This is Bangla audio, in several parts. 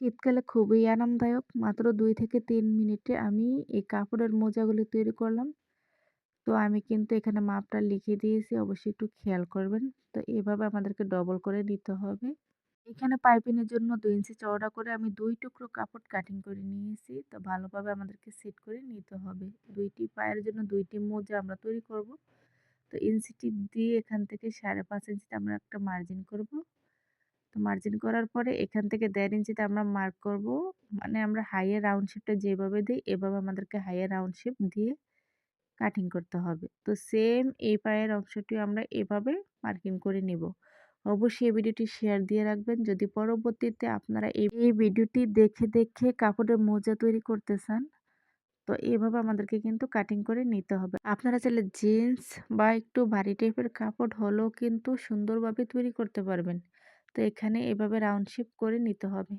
শীতকালে খুবই আরামদায়ক। মাত্র ২ থেকে ৩ মিনিটে আমি এই কাপড়ের মোজাগুলো তৈরি করলাম। তো আমি কিন্তু এখানে মাপটা লিখে দিয়েছি। অবশ্যই একটু খেয়াল করবেন। তো এভাবে আমাদেরকে ডবল করে নিতে হবে। এখানে পাইপিংয়ের জন্য ২ ইঞ্চি চওড়া করে আমি ২ টুকরো কাপড় কাটিং করে নিয়েছি। তো ভালোভাবে আমাদেরকে সেট করে নিতে হবে। ২ টি পায়ের জন্য ২ টি মোজা আমরা তৈরি করব। তো ইঞ্চি টিপ দিয়ে এখান থেকে ৫.৫ ইঞ্চিতে আমরা একটা মার্জিন করব। তো মার্জিন করার পরে এখান থেকে ১.৫ ইঞ্চিতে আমরা মার্ক করব। মানে আমরা হাইয়ের রাউন্ড শেপটা যেভাবে দেই এভাবে আমাদেরকে হাইয়ের রাউন্ড শেপ দিয়ে কাটিং করতে হবে। তো সেম এই পায়ের অংশটি আমরা এভাবে মার্কিং করে নিব। অবশ্যই এই ভিডিওটি শেয়ার দিয়ে রাখবেন যদি পরবর্তীতে আপনারা এই ভিডিওটি দেখে কাপড়ের মোজা তৈরি করতে চান। তো এভাবে আমাদেরকে কিন্তু কাটিং করে নিতে হবে। আপনারা চাইলে জিন্স বা একটু ভারী টাইপের কাপড় হলেও কিন্তু সুন্দরভাবে তৈরি করতে পারবেন। তো এখানে এভাবে রাউন্ড শেপ করে নিতে হবে।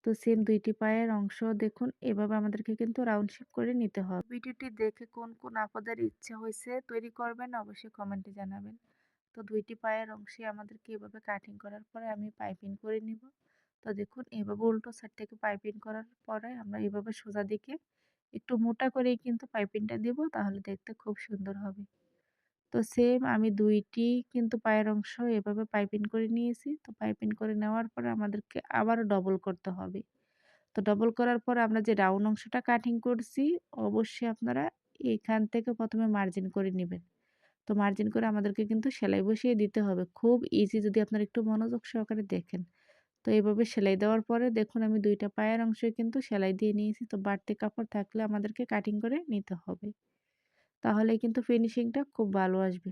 তো সেম ২ টি পায়ের অংশ দেখুন এভাবে আমাদেরকে কিন্তু রাউন্ড শেপ করে নিতে হবে। ভিডিওটি দেখে কোন আপনাদের ইচ্ছা হয়েছে তৈরি করবেন অবশ্যই কমেন্টে জানাবেন। তো ২ টি পায়ের অংশে আমাদেরকে এভাবে কাটিং করার পরে আমি পাইপিং করে নিব। তো দেখুন এভাবে উল্টো সাইড থেকে পাইপিং করার পরে আমরা এভাবে সোজা দিকে একটু মোটা করেই কিন্তু পাইপিংটা দিব তাহলে দেখতে খুব সুন্দর হবে। তো সেম আমি ২ টি কিন্তু পায়ের অংশ এভাবে পাইপিং করে নিয়েছি। তো পাইপিং করে নেওয়ার পরে আমাদেরকে আবারও ডবল করতে হবে। তো ডবল করার পর আমরা যে রাউন্ড অংশটা কাটিং করছি অবশ্যই আপনারা এখান থেকে ১ম এ মার্জিন করে নিবেন। তো মার্জিন করে আমাদেরকে কিন্তু সেলাই বসিয়ে দিতে হবে। খুব ইজি যদি আপনারা একটু মনোযোগ সহকারে দেখেন। তো এভাবে সেলাই দেওয়ার পরে দেখুন আমি ২ টা পায়ের অংশে কিন্তু সেলাই দিয়ে নিয়েছি। তো বাড়তি কাপড় থাকলে আমাদেরকে কাটিং করে নিতে হবে। তাহলেই কিন্তু ফিনিশিংটা খুব ভালো আসবে।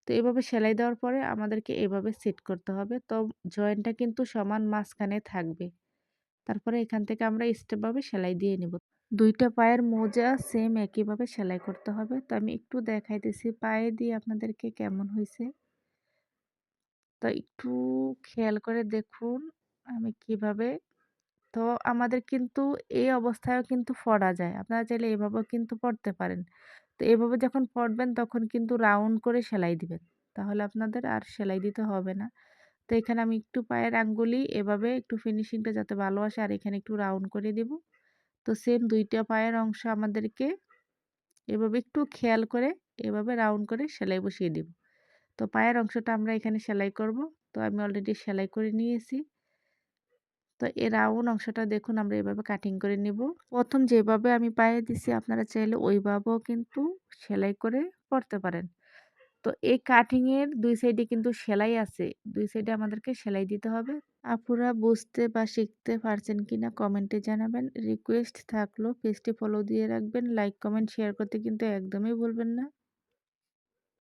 তো এভাবে সেলাই দেওয়ার পরে আমাদেরকে এভাবে সেট করতে হবে। তো জয়েন্টটা কিন্তু সমান মাঝখানে থাকবে। তারপরে এখান থেকে আমরা স্টেপ ভাবে সেলাই দিয়ে নিব। ২ টা পায়ের মোজা সেম একইভাবে সেলাই করতে হবে। তো আমি একটু দেখাইতেছি পায়ে দিয়ে আপনাদেরকে কেমন হইছে। তো একটু খেয়াল করে দেখুন আমি কিভাবে তো আমাদের কিন্তু এই অবস্থায়ও কিন্তু পড়া যায়। আপনারা চাইলে এভাবেও কিন্তু পড়তে পারেন। তো এভাবে যখন পড়বেন তখন কিন্তু রাউন্ড করে সেলাই দিবেন। তাহলে আপনাদের আর সেলাই দিতে হবে না। তো এখানে আমি একটু পায়ের আঙ্গুলি এভাবে একটু ফিনিশিংটা যাতে ভালো আসে আর এখানে একটু রাউন্ড করে দিব। তো সেম ২ টা পায়ের অংশ আমাদেরকে এভাবে একটু খেয়াল করে এভাবে রাউন্ড করে সেলাই বসিয়ে দিব। তো পায়ের অংশটা আমরা এখানে সেলাই করব। তো আমি অলরেডি সেলাই করে নিয়েছি। তো এই রাউন্ড অংশটা দেখুন আমরা এভাবে কাটিং করে নিব। ১ম যেভাবে আমি পায়ে দিছি আপনারা চাইলে ওইভাবেও কিন্তু সেলাই করে পড়তে পারেন। তো এই কাটিং এর ২ সাইডে কিন্তু সেলাই আছে। ২ সাইডে আমাদেরকে সেলাই দিতে হবে। আপুরা বুঝতে বা শিখতে পারছেন কিনা কমেন্টে জানাবেন। রিকোয়েস্ট থাকলো পেজটি ফলো দিয়ে রাখবেন। লাইক, কমেন্ট, শেয়ার করতে কিন্তু একদমই ভুলবেন না।